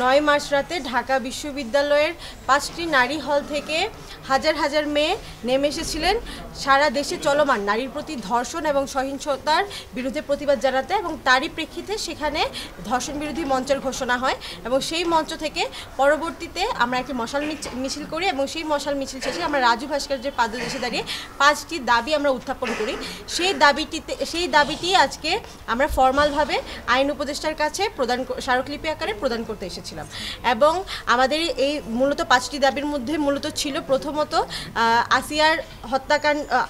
9 March রাতে ঢাকা বিশ্ববিদ্যালয়ের 5টি নারী হল থেকে হাজার হাজার মেয়ে নেমে এসেছিলেন সারা দেশে চলমান নারীর প্রতি ধর্ষণ এবং সহিংসতার বিরুদ্ধে প্রতিবাদ জানাতে, এবং তারই প্রেক্ষিতে সেখানে ধর্ষণ বিরোধী মঞ্চের ঘোষণা হয় এবং সেই মঞ্চ থেকে পরবর্তীতে আমরা একটি মশাল মিছিল করি এবং সেই মশাল মিছিল শেষে আমরা রাজু ভাস্কর্যের পাদদেশে দাঁড়িয়ে 5টি দাবি আমরা উত্থাপন করি। সেই দাবিটি আজকে আমরা ফর্মালভাবে আইন উপদেষ্টার কাছে স্মারকলিপি আকারে প্রদান করতে এসেছিলাম। এবং আমাদের এই মূলত 5টি দাবির মধ্যে মূলত ছিল প্রথমত আসিয়ার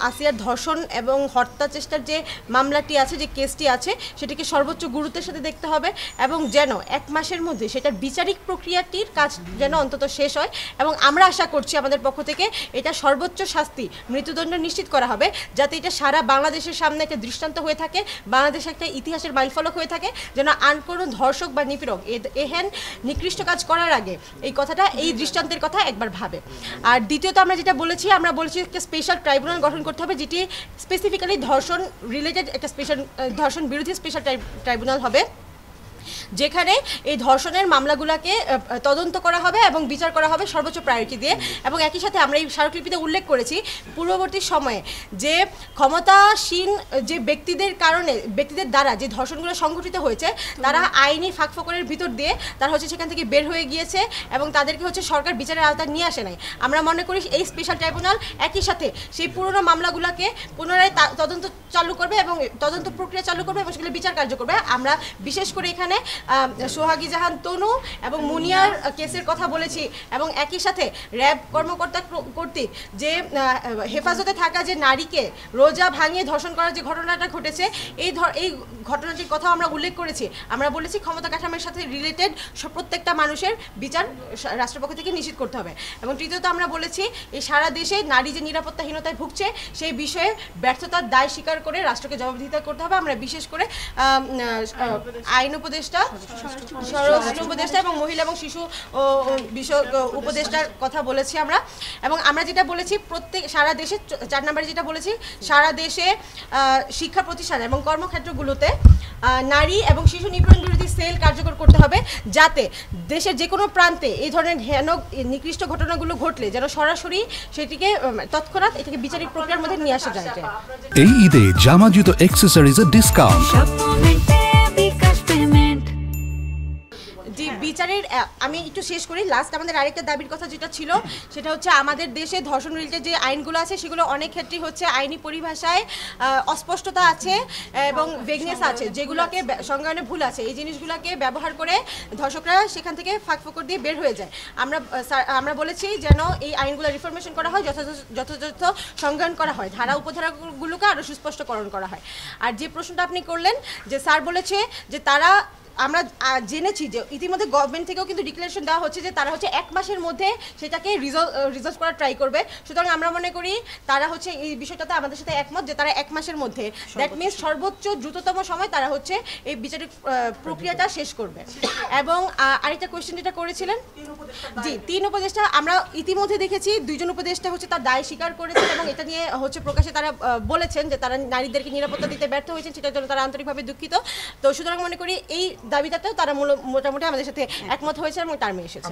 আসিয়ার ধর্ষণ এবং হত্যা চেষ্টার যে মামলাটি আছে, যে কেসটি আছে, সেটিকে সর্বোচ্চ গুরুত্বের সাথে দেখতে হবে এবং যেন 1 মাসের মধ্যে সেটার বিচারিক প্রক্রিয়াটির কাজ যেন অন্তত শেষ হয়। এবং আমরা আশা করছি আমাদের পক্ষ থেকে এটা সর্বোচ্চ শাস্তি মৃত্যুদণ্ড নিশ্চিত করা হবে, যাতে এটা সারা বাংলাদেশের সামনে একটা দৃষ্টান্ত হয়ে থাকে, বাংলাদেশ একটা ইতিহাসের মাইলফলক হয়ে থাকে, যেন আর কোনো ধর্ষক বা নিপীড়ক এহেন নিকৃষ্ট কাজ করার আগে এই দৃষ্টান্তের কথা একবার ভাবে। আর দ্বিতীয়ত আমরা যেটা বলেছি, আমরা বলেছি একটা স্পেশাল ট্রাইব্যুনাল গঠন করতে হবে, যেটি স্পেসিফিক্যালি ধর্ষণ রিলেটেড একটা ধর্ষণ বিরোধী স্পেশাল ট্রাইব্যুনাল হবে, যেখানে এই ধর্ষণের মামলাগুলোকে তদন্ত করা হবে এবং বিচার করা হবে সর্বোচ্চ প্রায়োরিটি দিয়ে। এবং একই সাথে আমরা এই স্মারকলিপিতে উল্লেখ করেছি পূর্ববর্তী সময়ে যে ক্ষমতাসীন যে ব্যক্তিদের দ্বারা যে ধর্ষণগুলো সংঘটিত হয়েছে, তারা আইনি ফাঁকফোকরের ভিতর দিয়ে তারা সেখান থেকে বের হয়ে গিয়েছে এবং তাদেরকে সরকার বিচারের আওতায় নিয়ে আসে নাই। আমরা মনে করি এই স্পেশাল ট্রাইব্যুনাল একই সাথে সেই পুরনো মামলাগুলোকে পুনরায় তদন্ত চালু করবে এবং তদন্ত প্রক্রিয়া চালু করবে এবং সেগুলো বিচার কার্য করবে। আমরা বিশেষ করে এখানে সোহাগী জাহান তনু এবং মুনিয়ার কেসের কথা বলেছি এবং একই সাথে র্যাব কর্মকর্তা কর্তৃক যে হেফাজতে থাকা যে নারীকে রোজা ভাঙিয়ে ধর্ষণ করার যে ঘটনাটা ঘটেছে, এই ঘটনাটির কথা আমরা উল্লেখ করেছি। আমরা বলেছি ক্ষমতা কাঠামোর সাথে রিলেটেড প্রত্যেকটা মানুষের বিচার রাষ্ট্রপক্ষ থেকে নিশ্চিত করতে হবে। এবং তৃতীয়ত আমরা বলেছি এই সারা দেশে নারী যে নিরাপত্তাহীনতায় ভুগছে সেই বিষয়ে ব্যর্থতার দায় স্বীকার করে রাষ্ট্রকে জবাবদিহিতা করতে হবে। আমরা বিশেষ করে আইন উপদেষ্টা, স্বরাষ্ট্র উপদেষ্টা এবং মহিলা এবং শিশু বিষয়ক উপদেষ্টার কথা বলেছি আমরা। এবং আমরা যেটা বলেছি সারা দেশে 4 নম্বরে যেটা বলেছি, সারা দেশে শিক্ষা প্রতিষ্ঠান এবং কর্মক্ষেত্রগুলোতে নারী এবং শিশু নিপীড়ন বিরোধী সেল কার্যকর করতে হবে, যাতে দেশের যে কোনো প্রান্তে এই ধরনের নিকৃষ্ট ঘটনাগুলো ঘটলে যেন সরাসরি সেটিকে তৎক্ষণাৎ এটাকে বিচারিক প্রক্রিয়ার মধ্যে নিয়ে আসা যায়। এই ঈদে জামা জুতো অ্যাক্সেসরিজের ডিসকাউন্ট। জি, বিচারের আমি একটু শেষ করি। লাস্ট আমাদের আরেকটা দাবির কথা যেটা ছিল, সেটা হচ্ছে আমাদের দেশে ধর্ষণ রিলেটেড যে আইনগুলো আছে সেগুলো অনেক ক্ষেত্রেই আইনি পরিভাষায় অস্পষ্টতা আছে এবং ভেগনেস আছে, যেগুলোকে সংজ্ঞায়নে ভুল আছে। এই জিনিসগুলোকে ব্যবহার করে ধর্ষকরা সেখান থেকে ফাঁকফোকর দিয়ে বের হয়ে যায়। আমরা বলেছি যেন এই আইনগুলো রিফরমেশন করা হয়, যথাযথ সংজ্ঞায়ন করা হয়, ধারা উপধারাগুলোকে আরও সুস্পষ্টকরণ করা হয়। আর যে প্রশ্নটা আপনি করলেন, যে স্যার বলেছে যে আমরা জেনেছি যে ইতিমধ্যে গভর্নমেন্ট থেকেও কিন্তু ডিক্লারেশন দেওয়া হচ্ছে যে তারা 1 মাসের মধ্যে সেটাকে রিজলভ করার ট্রাই করবে। সুতরাং আমরা মনে করি তারা এই বিষয়টাতে আমাদের সাথে একমত যে তারা 1 মাসের মধ্যে, দ্যাট মিনস সর্বোচ্চ দ্রুততম সময় তারা এই বিচারিক প্রক্রিয়াটা শেষ করবে। এবং আরেকটা কোয়েশ্চেন যেটা করেছিলেন, জি, 3 উপদেষ্টা আমরা ইতিমধ্যে দেখেছি 2 জন উপদেষ্টা তার দায় স্বীকার করেছেন এবং এটা নিয়ে প্রকাশে তারা বলেছেন যে তারা নারীদেরকে নিরাপত্তা দিতে ব্যর্থ হয়েছেন, সেটার জন্য তারা আন্তরিকভাবে দুঃখিত। তো সুতরাং মনে করি এই দাবিটাতেও তারা মোটামুটি আমাদের সাথে একমত হয়েছে এবং টার্মে এসেছে।